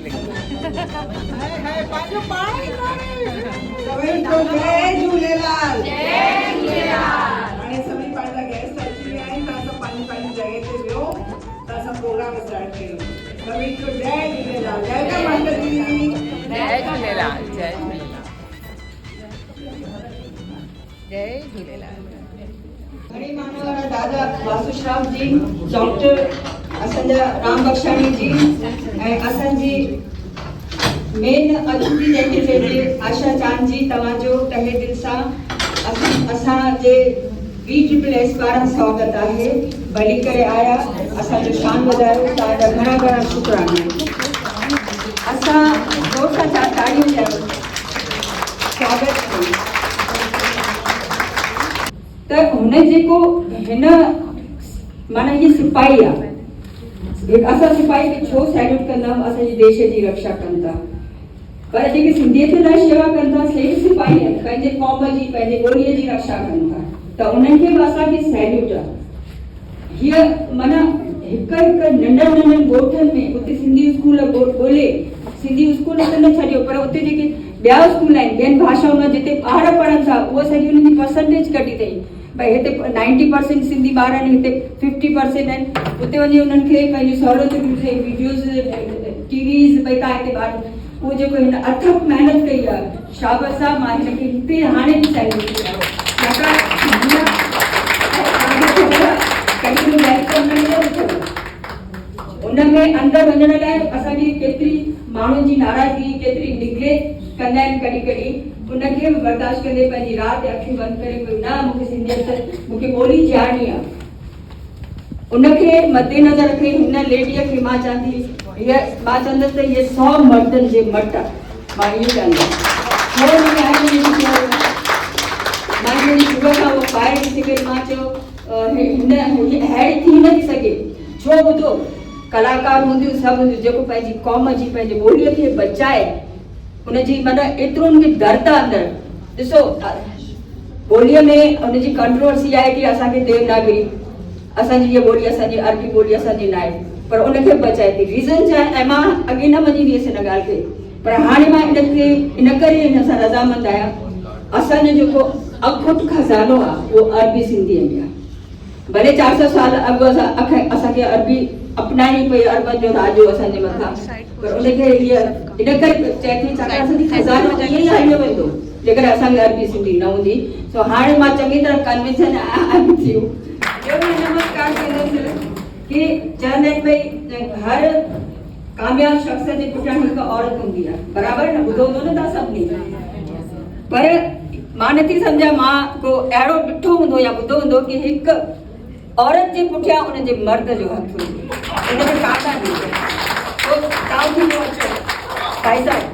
Acting. जय झूलेलाल। जय झूलेलाल। हाणे सभी पंहिंजा गेस्ट अची विया आहिनि, तव्हां सभु पंहिंजी पंहिंजी जॻह ते वियो त असां प्रोग्राम स्टार्ट कयूं। सभी को जय झूलेलाल। जय माता दी। जय झूलेलाल। जय झूलेलाल। जय झूलेलाल। घणी मानवाला दादा वासुश्राव जी, डॉक्टर असांजा राम बख्शाणी जी ऐं असांजी मेन अतिथि जेके चइजे आशा चांद जी, तव्हांजो तहे दिल सां असांजे BSSS पारां स्वागत आहे। भली करे आया, असांजो शान वधायो, तव्हांजा घणा घणा शुक्राना। असां जोर सां ताड़ियूं ॾियूं स्वागत कयूं। त हुन जेको हिन माना ये सिपाही आहे, असां सिपाही खे छो सैल्यूट कंदा आहियूं? असांजे देश जी रक्षा कनि था, पर जेके सिंधियत लाइ शेवा कनि था से सिपाही आहिनि, पंहिंजे क़ौम जी पंहिंजे ॿोलीअ जी रक्षा कनि था, त उन्हनि खे बि असांखे सैल्यूट आहे। हीअ माना हिकु हिकु नंढनि ॻोठनि में उते सिंधी स्कूल ॻोल्हे, सिंधी स्कूल त न छॾियो, पर उते जेके ॿिया स्कूल आहिनि ॿियनि भाषाउनि में जिते ॿार पढ़नि था, उहा सॼी उन्हनि जी परसेंटेज कढी अथई। भई हिते 90% सिंधी ॿार आहिनि, हिते 50% आहिनि, उते वञी उन्हनि खे पंहिंजी सहूलियतूं ॾिठई, वीडियोज़ TVs भई तव्हां हिते ॿार उहो जेको हिन अथक महिनत कई आहे, शाबाश आहे। मां हिनखे हिते हाणे बि सैल्यूट कयां, उनमें अंदरि वञण लाइ असांजी केतिरी माण्हुनि जी नाराज़गी, केतिरी निगलेक्ट कंदा आहिनि कॾहिं कॾहिं, उनखे बि बर्दाश्त कंदे पंहिंजी राति अखियूं बंदि करे न मूंखे सिंधियत मूंखे ॿोली ॼाणी आहे, उनखे मद्देनज़र रखी हिन लेडीअ खे मां चवंदी मां चवंदसि त इहे 100 मर्दनि जे मट मां इहो चवंदसि। मां हिन सुबुह खां उहो पाए ॾिसी करे मां चयो हिन अहिड़ी थी न थी सघे, छो ॿुधो कलाकार हूंदियूं सभु हूंदियूं, जेको पंहिंजी क़ौम जी पंहिंजे ॿोलीअ खे बचाए, हुनजी माना एतिरो हुनखे दर्द आहे अंदरि। ॾिसो ॿोलीअ में हुनजी कंट्रोवर्सी आहे कि असांखे देवनागरी, असांजी इहा ॿोली असांजी अरबी ॿोली असांजी न आहे, पर उनखे बचाए थी। रीज़न छा आहे? ऐं मां अॻे न मञींदी हुयसि हिन ॻाल्हि खे, पर हाणे मां इनखे इन करे हिन सां रज़ामंद आहियां। असांजो जेको अखुट खज़ानो आहे उहो अरबी सिंधीअ में आहे। भले 400 साल अॻु असांखे अरबी अपनाइणी पई, अरबनि जो राजो असांजे मथां, पर उनखे हीअ इन करे चए थी छाकाणि असांजी खज़ानो ईअं ई हलियो वेंदो जेकर असांखे अरबी सिंधी न हूंदी। सो हाणे मां चङी तरह कन्विंसन थी वियो। नमस्कार कि चवंदा आहिनि भई हर कामयाब शख़्स जे पुठियां हिकु औरत हूंदी आहे, बराबरि न? ॿुधो हूंदो न तव्हां सभिनी, पर मां नथी सम्झां मां को अहिड़ो ॾिठो हूंदो या ॿुधो हूंदो कि हिकु औरत जे पुठियां उनजे मर्द जो हथ हूंदो, उनखे काटा ॾींदो। तव्हां थी वियो भाई साहब।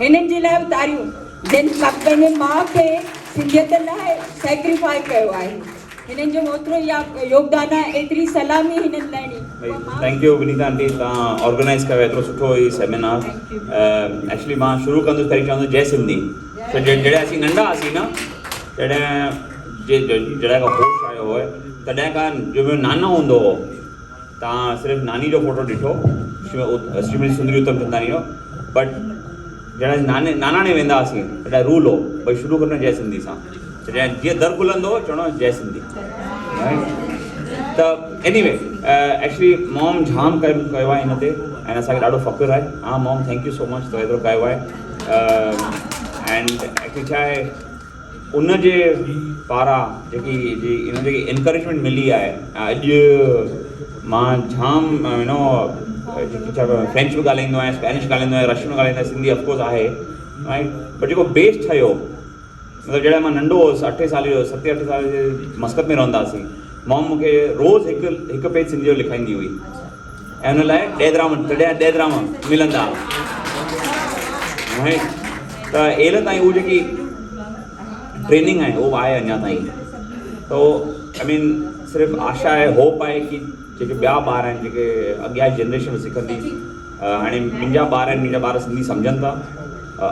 हिननि जे लाइ तारियूं जिन पंहिंजे माउ खे सिंधियत लाइ सेक्रीफाई कयो आहे, हिननि जो ओतिरो योगदान आहे, एतिरी सलामी हिननि लाइ ॾिनी। थैंक यू विनीता आंटी, तव्हां ऑर्गेनाइज़ कयो एतिरो सुठो ही सेमिनार। एक्चुअली मां शुरू कंदुसि पहिरीं चवंदुसि जय सिंधी। त जॾहिं असीं नंढा हुआसीं न, जॾहिं खां होश आयो हुओ तॾहिं खां जो नानो हूंदो हो, तव्हां सिर्फ़ु नानी जो फोटो ॾिठो श्रीमती सुंदरी उत्तम चंदानी जो, बट जॾहिं नानाणे वेंदा हुआसीं तॾहिं रूल हो भई शुरू करणु जय सिंधी सां, जॾहिं जीअं दर खुलंदो चवणो जय सिंधी। त एनीवे एक्चुअली मॉम जाम कयो आहे हिन ते ऐं असांखे ॾाढो फ़ख़ुरु आहे। हा mom, thank you so much, तो एतिरो कयो आहे। एंड एक्चुअली छा आहे उनजे पारां जेकी इनकरेजमेंट मिली आहे, अॼु मां जाम फ्रेंच बि ॻाल्हाईंदो आहियां, स्पेनिश ॻाल्हाईंदो आहियां, रशियन ॻाल्हाईंदो आहियां, सिंधी ऑफकोर्स आहे, राइट। पर जेको बेस ठहियो, मतिलबु जॾहिं मां नंढो हुउसि 8 साल जो 7-8 साल जे मस्कत में रहंदा हुआसीं, मॉम मूंखे रोज़ हिकु पेज सिंधी जो लिखाईंदी हुई ऐं हुन लाइ ॾेदराम मिलंदा त एल ताईं उहो जेकी ट्रेनिंग आहे उहो आहे अञा ताईं। तो आई मीन सिर्फ़ु आशा आहे, होप आहे कि जेके ॿिया ॿार आहिनि जेके अॻियां जनरेशन सिखंदी, हाणे मुंहिंजा ॿार आहिनि, मुंहिंजा ॿार सिंधी सम्झनि था,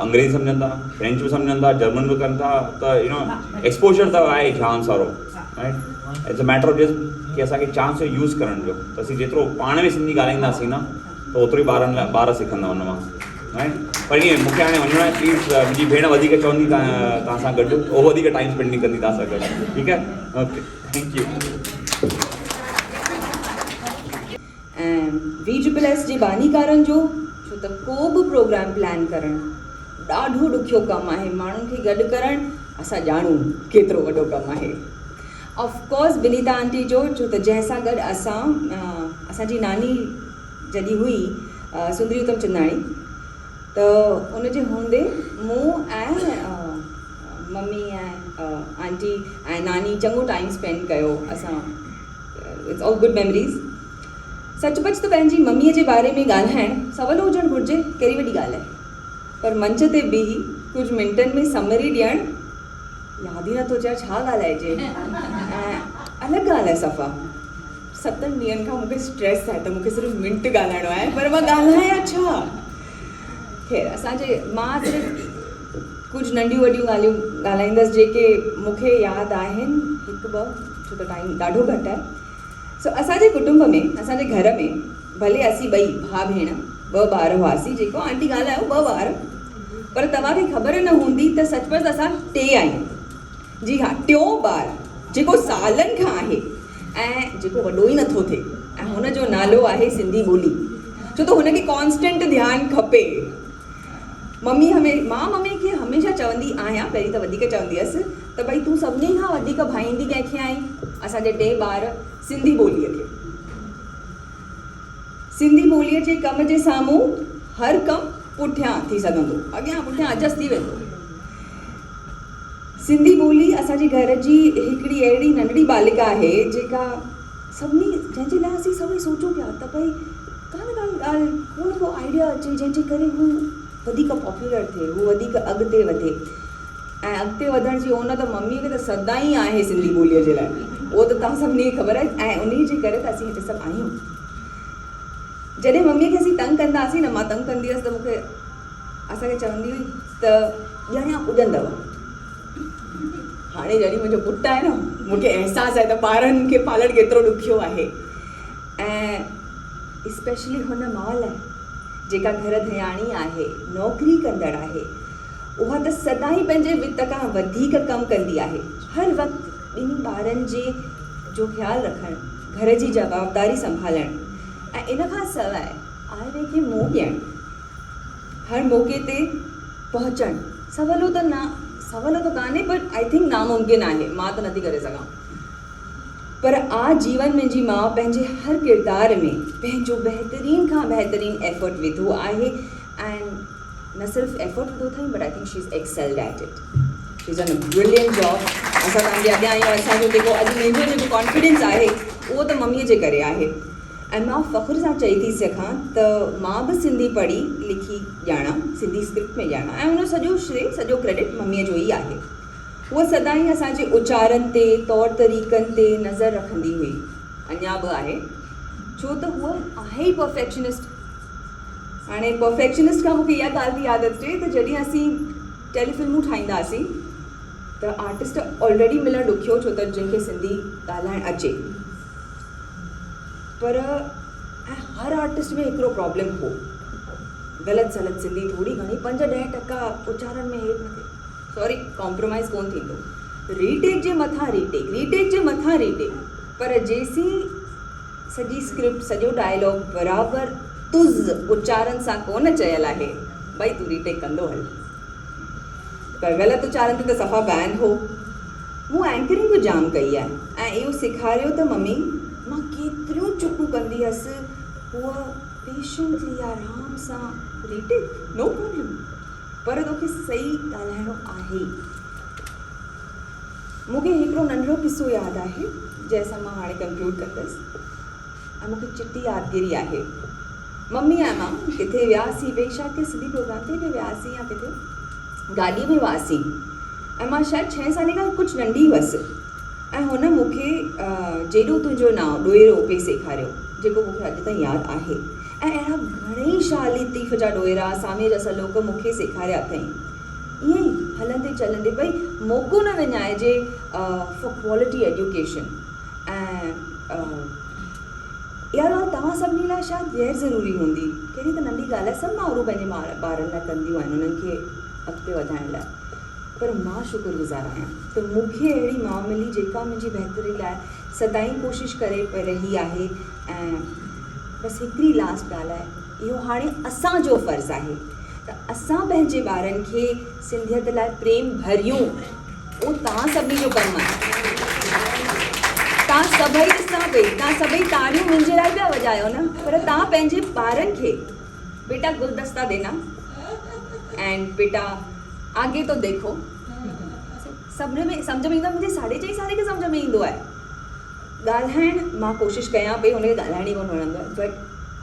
अंग्रेज़ी सम्झनि था, फ्रेंच बि सम्झनि था, जर्मन बि कनि था, त यू नो एक्सपोजर त आहे चांस वारो, right. It's a matter of just कि असांखे चांस जो यूज़ करण जो, त असीं जेतिरो पाण में सिंधी ॻाल्हाईंदासीं न त ओतिरो ई ॿार सिखंदा हुन मां, राइट। पर ईअं मूंखे हाणे वञिणो आहे, प्लीज़ मुंहिंजी भेण वधीक चवंदी तव्हां सां गॾु, उहो वधीक टाइम स्पेंड कंदी तव्हां सां गॾु, ठीकु आहे, ओके, थैंक यू। ऐं VSSS जे बानीकारनि जो छो त को बि प्रोग्राम प्लान करणु ॾाढो ॾुखियो कमु आहे, माण्हुनि खे गॾु करणु असां ॼाणूं केतिरो वॾो कमु आहे। ऑफकोर्स विनीता आंटी जो, छो त जंहिंसां गॾु असांजी नानी जॾहिं हुई सुंदरी उत्तम चंदाणी, त उनजे हूंदे मूं ऐं मम्मी ऐं आंटी ऐं नानी चङो टाइम स्पेंड कयो असां, इट्स ऑल गुड मेमरीज़। सचमुच त पंहिंजी मम्मीअ जे बारे में ॻाल्हाइणु सवलो हुजणु घुरिजे, कहिड़ी वॾी ॻाल्हि आहे, पर मंच ते बीही कुझु मिंटनि में समरी ॾियणु यादि ई नथो अचे छा ॻाल्हाइजे। ऐं अलॻि ॻाल्हि आहे सफ़ा, 7 ॾींहंनि खां मूंखे स्ट्रेस आहे त मूंखे सिर्फ़ु मिंट ॻाल्हाइणो आहे, पर मां ॻाल्हायां छा। ख़ैर मां सिर्फ़ु कुझु नंढियूं वॾियूं ॻाल्हियूं ॻाल्हाईंदसि जेके मूंखे यादि आहिनि, 1-2, छो त टाइम ॾाढो घटि आहे। सो असांजे कुटुंब में, असांजे घर में भले असीं 2 भाउ भेण 2 ॿार हुआसीं, जेको आंटी ॻाल्हायो 2 ॿार, पर तव्हांखे ख़बर न हूंदी त सचमुच असां 3 आहियूं। जी हा, 3 ॿार जेको सालनि खां आहे ऐं जेको वॾो ई नथो थिए, ऐं हुनजो नालो आहे सिंधी ॿोली, छो त हुनखे कॉन्स्टेंट ध्यानु खपे। मां मम्मी खे हमेशह चवंदी आहियां, पहिरीं त वधीक चवंदी हुअसि त भई तूं सभिनी खां वधीक भाईंदी कंहिंखे आई, असांजे 2 ॿार सिंधी ॿोलीअ खे। सिंधी ॿोलीअ जे कम जे साम्हूं हर कमु पुठियां थी सघंदो, अॻियां पुठियां एडजस्ट थी वेंदो। सिंधी ॿोली असांजे घर जी हिकिड़ी अहिड़ी नंढड़ी बालिका आहे जेका सभिनी, जंहिंजे लाइ असीं सभई सोचूं पिया त भई ॻाल्हि को आइडिया अचे जंहिंजे करे हू वधीक पॉपुलर थिए, हू वधीक अॻिते वधे। ऐं अॻिते वधण जी ओन त मम्मीअ खे त सदा ई आहे सिंधी ॿोलीअ जे लाइ, उहो त तव्हां सभिनी खे ख़बर आहे, ऐं उन जे करे त असीं हिते सभु आहियूं। जॾहिं मम्मीअ खे असीं तंग कंदा हुआसीं न, मां तंग कंदी हुअसि त मूंखे असांखे चवंदी हुई त ॼणिया पुॼंदव। हाणे जॾहिं मुंहिंजो पुटु आहे न, मूंखे अहसासु आहे त ॿारनि खे पालणु केतिरो ॾुखियो आहे। ऐं स्पेशली हुन माउ लाइ जेका घर धयाणी आहे, नौकिरी कंदड़ आहे, उहा त सदाईं पंहिंजे वित खां वधीक कमु कंदी आहे, हर वक़्तु 2 ॿारनि जो ख़्यालु रखणु, घर जी जवाबदारी संभालणु, ऐं इन खां सवाइ आइरे खे मोह ॾियणु, हर मौक़े ते पहुचणु सवलो त कान्हे, बट आई थिंक नामुमकिन आहे, मां त नथी करे सघां। पर जीवन मुंहिंजी माउ पंहिंजे हर किरदार में पंहिंजो बहितरीन खां बहितरीन एफर्ट विधो आहे, ऐं न सिर्फ़ु एफर्ट विधो अथई, but I think she is excelled at it, she is done a brilliant job. असां तव्हांजे अॻियां आहियूं, असांजो जेको अॼु मुंहिंजो जेको कॉन्फिडेंस आहे उहो त मम्मीअ जे करे आहे। ऐं मां फ़ख्रु सां चई थी सघां त मां बि सिंधी पढ़ी लिखी ॼाणा, सिंधी स्क्रिप्ट में ॼाणा, ऐं हुन सॼो श्रेय, सॼो क्रेडिट मम्मीअ जो ई आहे। उहा सदाईं असांजे उचारनि ते, तौर तरीक़नि ते नज़र रखंदी हुई, अञा बि आहे, छो त उहा आहे ई परफेक्शनिस्ट। हाणे परफेक्शनिस्ट खां मूंखे इहा ॻाल्हि थी यादि अचे त जॾहिं असीं टेलीफिल्मूं ठाहींदासीं त आर्टिस्ट ऑलरेडी मिलणु ॾुखियो, छो त जंहिंखे सिंधी ॻाल्हाइणु अचे, पर हर आर्टिस्ट में हिकिड़ो प्रॉब्लम हो, ग़लति सलत सिंधी थोरी घणी 5-10% उचारण में हेठि न थिए, सॉरी कॉम्प्रोमाइज़ कोन थींदो, रीटेक जे मथां रीटेक, पर जेसीं सॼी स्क्रिप्ट, सॼो डायलॉग बराबरि तुज़ उचारण सां कोन चयल आहे, भई तूं रीटेक कंदो हल, पर ग़लति उचारण ते त सफ़ा बैन हो। मूं एंकरिंग बि जाम कई आहे, ऐं इहो सेखारियो त मम्मी मां केतिरियूं चुकूं कंदी हुअसि, उहा पेशेंटली आराम सां रीटेक, नो प्रॉब्लम, पर तोखे सही ॻाल्हाइणो आहे। मूंखे हिकिड़ो नंढिड़ो किस्सो यादि आहे, जैसा मां हाणे कंक्लूड कंदसि ऐं मूंखे चिटी यादगिरी आहे। मम्मी ऐं मां किथे वियासीं, ॿिए शायदि के सिंधी प्रोग्राम ते बि वियासीं या किथे गाॾी में हुआसीं ऐं मां शायदि 6 साले खां कुझु नंढी हुअसि ऐं हुन मूंखे जेॾो तुंहिंजो नाव ॾोएरो पे सेखारियो, जेको मूंखे अॼु ताईं यादि आहे। ऐं अहिड़ा घणेई शाह लतीफ़ जा ॾोएरा, सामीअ जा सलोक मूंखे सेखारिया अथई। ईअं ई हलंदे चलंदे भई मौक़ो न विञाइजे फॉर क्वालिटी एजुकेशन। ऐं इहा ॻाल्हि तव्हां सभिनी लाइ शायदि गैर ज़रूरी हूंदी, कहिड़ी त नंढी ॻाल्हि आहे, सभु माउरूं पंहिंजे ॿारनि लाइ कंदियूं आहिनि उन्हनि खे अॻिते वधाइण लाइ, पर मां शुक्रगुज़ार आहियां त मूंखे अहिड़ी माउ मिली जेका मुंहिंजी बहितरी लाइ सदाईं कोशिशि करे रही आहे। ऐं बसि हिकिड़ी लास्ट ॻाल्हि आहे, इहो हाणे असांजो फ़र्ज़ु आहे त असां पंहिंजे ॿारनि खे सिंधियत लाइ प्रेम भरियूं। उहो तव्हां सभिनी जो कमु आहे। तव्हां सभई ॾिसां पई, तव्हां सभई ताड़ियूं मुंहिंजे लाइ पिया वॼायो न, पर तव्हां पंहिंजे ॿारनि खे बेटा गुलदस्ता देना एंड बेटा आगे तो देखो, सभिनी में सम्झ में ईंदो आहे। मुंहिंजे 4.5 साले खे सम्झ में ईंदो आहे। ॻाल्हाइण मां कोशिशि कयां पई, हुनखे ॻाल्हाइण ई कोन वणंदो आहे, बट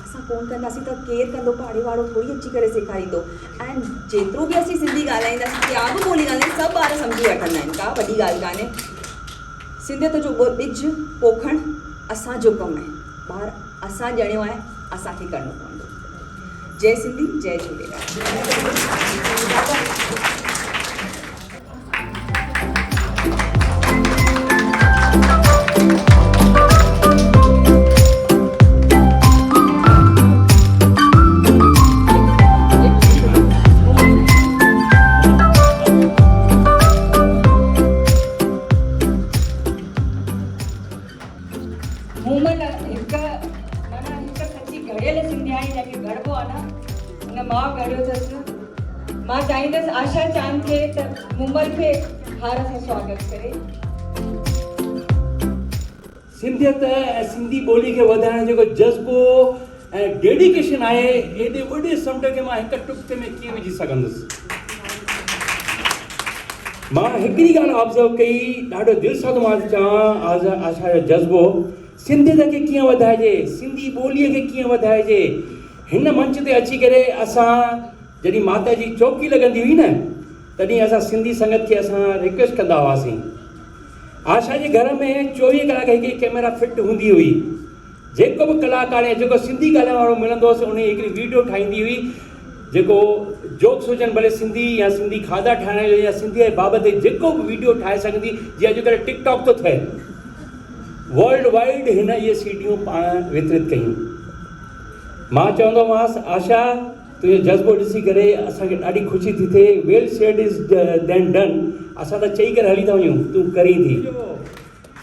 असां कोन कंदासीं त केरु कंदो? पाड़े वारो थोरी अची करे सेखारींदो। ऐं जेतिरो बि असीं सिंधी ॻाल्हाईंदासीं, क्या बि ॿोली ॻाल्हाईंदासीं, सभु ॿार सम्झी वठंदा आहिनि, का वॾी ॻाल्हि कान्हे। सिंधियत जो ॿिज पोखणु असांजो कमु आहे। ॿार असां ॼणियो आहे, असांखे करिणो पवंदो। जय सिंधी, जय झूलेलाल। मां चाहींदसि आशा चांद खे त मुमल खे हार सां स्वागत करे। सिंधियत ऐं सिंधी ॿोली खे वधाइण जेको जज़्बो ऐं डेडिकेशन आहे, एॾे वॾे समुंड खे मां हिकु टुक्ते में कीअं विझी सघंदुसि। मां हिकिड़ी ॻाल्हि ऑब्ज़र्व कई, ॾाढो दिलि सां थो मां चवां, आशा जो जज़्बो सिंधियत खे कीअं वधाइजे, सिंधी ॿोलीअ खे कीअं वधाइजे। हिन मंच ते अची करे असां जॾहिं माता जी चौकी लॻंदी हुई न, तॾहिं असां सिंधी संगत खे असां रिक्वेस्ट कंदा हुआसीं। आशा जे घर में 24 कलाक हिकिड़ी कैमरा फिट हूंदी हुई। जेको बि कलाकार या जेको सिंधी ॻाल्हाइण वारो मिलंदो हुअसि, उन हिकिड़ी वीडियो ठाहींदी हुई, जेको जोक्स हुजनि, भले सिंधी या सिंधी खाधा ठाहिण जो या सिंधीअ जे बाबति जेको बि वीडियो ठाहे सघंदी, जीअं अॼुकल्ह टिकटॉक थो थिए। वर्ल्ड वाइड हिन इहे सीडियूं पाण वितरित कयूं। मां चवंदोमांसि, आशा तुंहिंजो जज़्बो ॾिसी करे असांखे ॾाढी ख़ुशी थी थिए। वेल सेड इज़ देन डन। असां त चई करे हली था वञूं, तूं करीं थी।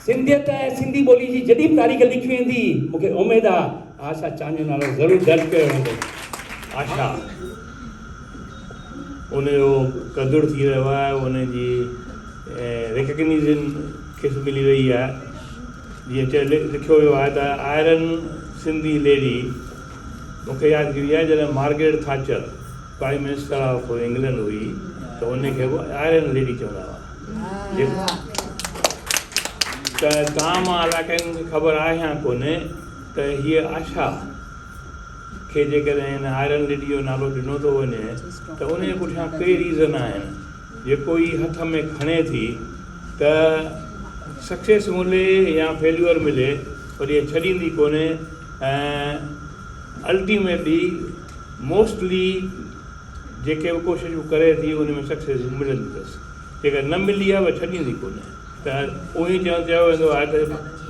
सिंधियत ऐं सिंधी ॿोली जी जॾहिं बि तारीख़ लिखी वेंदी, मूंखे उमेदु आहे आशा चांद जो नालो ज़रूरु दर्ज कयो वेंदो। आशा उनजो क़दुरु थी रहियो आहे, उनजी रिकग्निशन खेसि मिली रही आहे। जीअं लिखियो वियो आहे त आयरन सिंधी लेडी, मूंखे यादि कई आहे जॾहिं Margaret Thatcher prime minister of England हुई त उनखे बि आयरन लेडी चवंदा हुआ। त तव्हां मां इलाइक़नि खे ख़बर आहे या कोन्हे त हीअ आशा खे जेकॾहिं हिन आयरन लेडी जो नालो ॾिनो थो वञे त उनजे पुठियां कई रीज़न आहिनि। जेको ई हथ में खणे थी त सक्सेस मिले या फेल्यूअर मिले, पर इहा छॾींदी कोन्हे। ऐं अल्टीमेटली मोस्टली जेके बि कोशिशूं करे थी उन में सक्सेस मिलंदी अथसि। जेकर न मिली आहे उहा छॾींदी कोन्हे। त उहो ई चयो वेंदो आहे त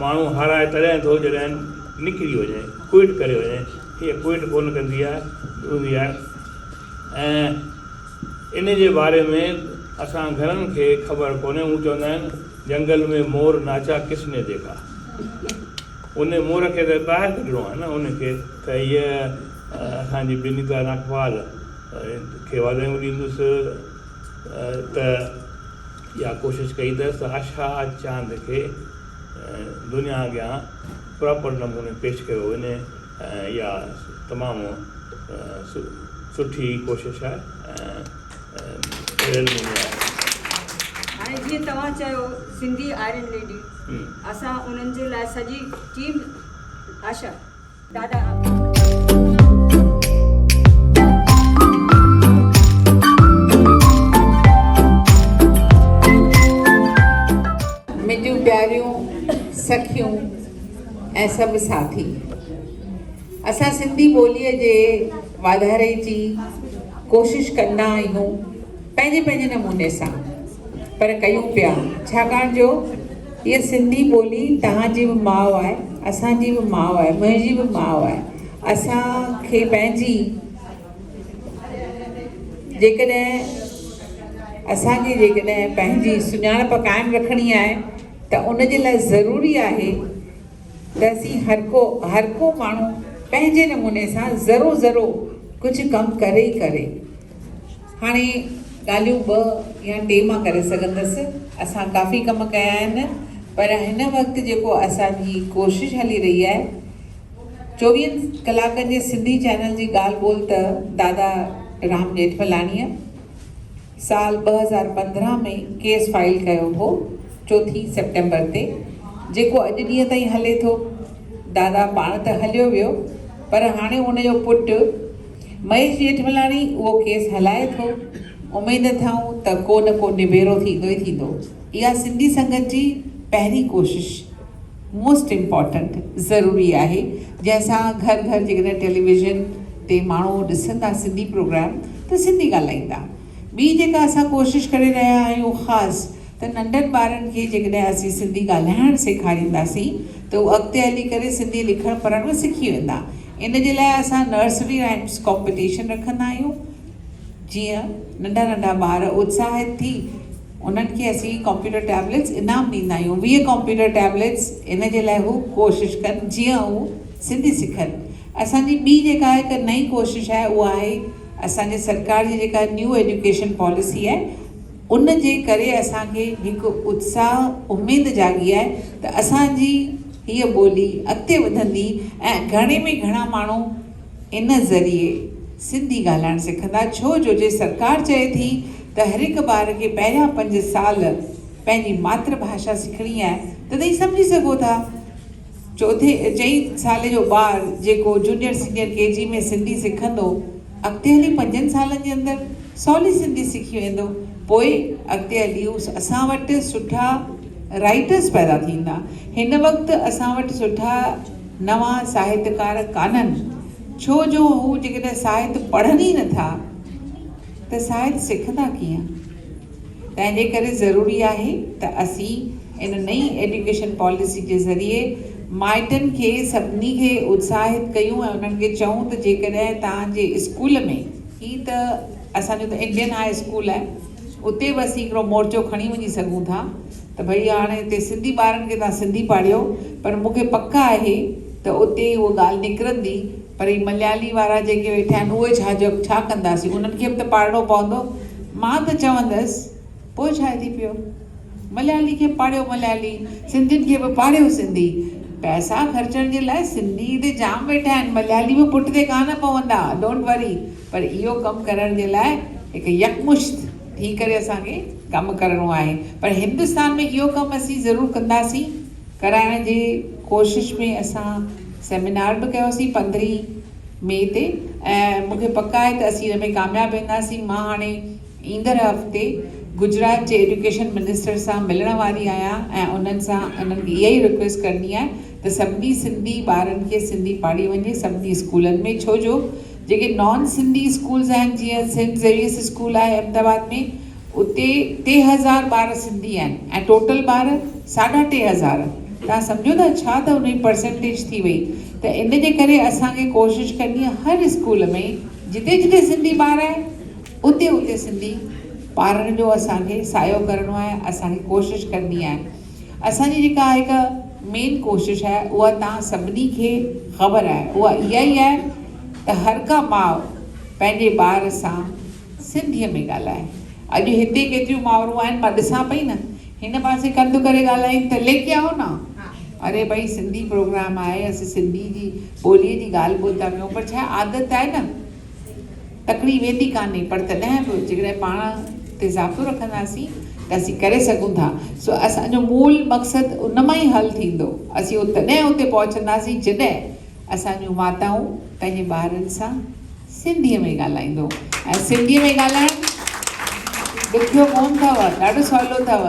माण्हू हाराए तॾहिं थो जॾहिं निकिरी वञे, क्विट करे वञे। हीअ क्विट कोन कंदी आहे, हूंदी आहे। ऐं इन जे बारे में असां घणनि खे ख़बर कोन्हे। हू चवंदा आहिनि जंगल में मोर नाचा किसने देखा। उन मोर खे त ॿाहिरि कढणो आहे न उनखे। त हीअ असांजी बिनीता नागपाल खे वाधायूं ॾींदुसि त इहा कोशिशि कई अथसि त आशा चांद खे दुनिया अॻियां प्रॉपर नमूने पेश कयो वञे। ऐं इहा तमामु सुठी कोशिशि आहे ऐं हाणे जीअं तव्हां चयो सिंधी आयरन लेडी, असां उन्हनि जे लाइ सॼी टीम आशा दादा मुंहिंजूं प्यारियूं सखियूं ऐं सभु साथी, असां सिंधी ॿोलीअ जे वाधारे जी कोशिशि कंदा आहियूं पंहिंजे पंहिंजे नमूने सां, पर कयूं पिया छाकाणि जो हीअ सिंधी ॿोली तव्हांजी बि माउ आहे, असांजी बि माउ आहे, मुंहिंजी बि माउ आहे। असांखे पंहिंजी जेकॾहिं पंहिंजी सुञाणप क़ाइमु रखणी आहे त उनजे लाइ ज़रूरी आहे त असीं हर को माण्हू पंहिंजे नमूने सां ज़रो कुझु कमु करे ई करे। हाणे ॻाल्हियूं 2 या 3 मां करे सघंदसि, असां काफ़ी कम कया आहिनि, पर हिन वक़्तु जेको असांजी कोशिशि हली रही आहे 24 कलाकनि जे सिंधी चैनल जी ॻाल्हि ॿोल त दादा राम जेठमलानीअ साल 2015 में केस फाइल कयो हो 4 सेप्टेम्बर ते, जेको अॼु ॾींहं ताईं हले थो। दादा पाण त हलियो वियो, पर हाणे उनजो पुटु महेश जेठमलानी उहो केस हलाए थो। उमेद अथऊं त को न को निबेरो थींदो ई थींदो। इहा सिंधी संगत जी पहिरीं कोशिशि मोस्ट इम्पॉर्टेंट ज़रूरी आहे, जंहिंसां घर जेकॾहिं टेलीविज़न ते माण्हू ॾिसंदा सिंधी प्रोग्राम त सिंधी ॻाल्हाईंदा। ॿी जेका असां कोशिशि करे रहिया आहियूं ख़ासि त नंढनि ॿारनि खे जेकॾहिं असीं सिंधी ॻाल्हाइणु सेखारींदासीं त उहे अॻिते हली करे सिंधी लिखणु पढ़णु में सिखी वेंदा। इन जे लाइ असां नर्सरी राइम्स कॉम्पिटिशन रखंदा आहियूं, जीअं नंढा ॿार उत्साहित थी उन्हनि खे असीं कंप्यूटर टैबलेट्स इनाम ॾींदा आहियूं। 20 कंप्यूटर टैबलेट्स इन जे लाइ हू कोशिशि कनि जीअं हू सिंधी सिखनि। असांजी ॿी जेका हिकु नई कोशिशि आहे उहा आहे असांजे सरकार जी जेका न्यू एजुकेशन पॉलिसी आहे, उन जे करे असांखे हिकु उत्साह उमेद जागी आहे त असांजी हीअ ॿोली अॻिते वधंदी ऐं घणे में घणा माण्हू इन ज़रिए सिंधी ॻाल्हाइणु सिखंदा। छो जो जे सरकार चए थी त हर हिकु ॿार खे पहिरियां 5 साल पंहिंजी मातृभाषा सिखणी आहे त तव्हां सम्झी सघो था 4 साल जो ॿारु जेको जूनियर सीनियर KG में सिंधी सिखंदो, अॻिते हली 5 सालनि जे अंदरि सवली सिंधी सिखी वेंदो। पोइ अॻिते हली असां वटि सुठा राइटर्स पैदा थींदा। हिन वक़्तु असां वटि सुठा नवां साहित्यकार कान्हनि, छो जो हू जेकॾहिं साहित्य पढ़नि ई नथा त साहित्य सिखंदा कीअं। तंहिंजे करे ज़रूरी आहे त असीं इन नई एजुकेशन पॉलिसी जे ज़रिए माइटनि खे सभिनी खे उत्साहित कयूं ऐं उन्हनि खे चऊं त जेकॾहिं तव्हांजे स्कूल में ही त असांजो त इंडियन हाई स्कूल आहे, उते बि असीं हिकिड़ो मोर्चो खणी वञी सघूं था त भई हाणे हिते सिंधी ॿारनि खे तव्हां सिंधी पाढ़ियो, पर मूंखे पक आहे त उते उहा ॻाल्हि निकिरंदी। पर ही मलयाली वारा जेके वेठा आहिनि उहे छा कंदासीं, उन्हनि खे बि त पाढ़णो पवंदो। मां त चवंदसि पोइ छा थी पियो, मलयाली खे पाढ़ियो मलयाली, सिंधियुनि खे बि पाढ़ियो सिंधी। पैसा ख़र्चण जे लाइ सिंधी ते जाम वेठा आहिनि, मलयाली बि पुठिते कान पवंदा, डोंट वरी। पर इहो कमु करण जे लाइ हिकु यकमुश्त थी करे असांखे कमु करिणो आहे। पर हिंदुस्तान में इहो कमु असीं ज़रूरु कंदासीं। कराइण जी कोशिशि में असां सेमिनार बि कयोसीं 15 मई ते, ऐं मूंखे पक आहे त असीं हिन में कामयाबु वेंदासीं। मां हाणे ईंदड़ हफ़्ते गुजरात जे एजुकेशन मिनिस्टर सां मिलण वारी आहियां ऐं उन्हनि खे इहा ई रिक्वेस्ट करणी आहे त सभिनी सिंधी ॿारनि खे सिंधी पाढ़ी वञे सभिनी स्कूलनि में। छो जो जेके नॉन सिंधी स्कूल्स आहिनि, जीअं सेंट ज़ेवियर्स स्कूल आहे अहमदाबाद में, उते 3000 ॿार सिंधी आहिनि ऐं टोटल ॿार 3500। तव्हां सम्झो था छा त उन जी परसेंटेज थी वई। त इन जे करे असांखे कोशिशि करणी आहे हर स्कूल में जिते जिते सिंधी ॿार आहे उते उते सिंधी पाढ़ण जो असांखे सायो करिणो आहे, असांखे कोशिशि करणी आहे। असांजी जेका हिकु मेन कोशिशि आहे उहा तव्हां सभिनी खे ख़बर आहे, उहा इहा ई आहे त हर का माउ पंहिंजे ॿार सां सिंधीअ में ॻाल्हाए। अॼु हिते केतिरियूं माउरूं आहिनि, मां ॾिसां पई न, हिन पासे कंधु करे ॻाल्हाइनि त लेके आओ न। अरे भई सिंधी प्रोग्राम आहे, असीं सिंधी जी ॿोलीअ जी ॻाल्हि ॿोल था कयूं, पर छा आदत आहे न, तकड़ी वेंदी कान्हे। पर तॾहिं बि जेकॾहिं पाण ते ज़ाब्तो रखंदासीं त असीं करे सघूं था। सो असांजो मूल मक़सदु उन मां ई हल थींदो। असीं तॾहिं हुते पहुचंदासीं जॾहिं असांजूं माताऊं पंहिंजे ॿारनि सां सिंधीअ में ॻाल्हाईंदो। ऐं सिंधीअ में ॻाल्हाइणु ॾुखियो कोन अथव, ॾाढो सवलो अथव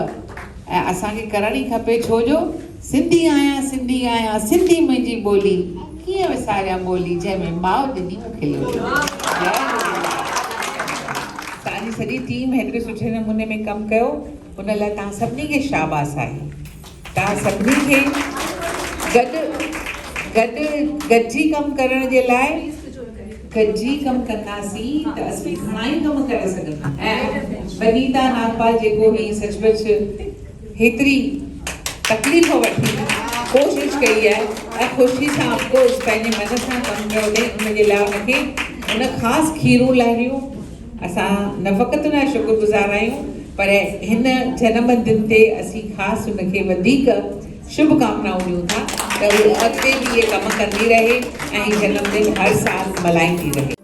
ऐं असांखे करणु ई खपे। छो जो सिंधी आहियां सिंधी मुंहिंजी ॿोली, कीअं विसारियां ॿोली जंहिंमें माउ ॾिनी मूंखे लोली। तव्हांजी सॼी टीम हेतिरे सुठे नमूने में कमु कयो, उन लाइ तव्हां सभिनी खे शाबाश आहे। तव्हां सभिनी खे गॾिजी कमु करण जे लाइ गॾिजी कमु कंदासीं त असीं घणा ई कम करे सघंदा। ऐं वनीता नागपाल जेको ही सचमुच हेतिरी तकलीफ़ वठी कोशिशि कई आहे ऐं ख़ुशी सां अफकोर्स पंहिंजे मन सां कमु कयो अथई, उनजे लाइ उनखे उन ख़ासि खीरूं लाहियूं असां न फ़क़ति उनजा शुक्रगुज़ार आहियूं, पर हिन जनम दिन ते असीं ख़ासि उनखे वधीक शुभकामनाऊं ॾियूं था त उहे अॻिते बि इहे कमु कंदी रहे ऐं जनमदिन हर साल मल्हाईंदी रहे।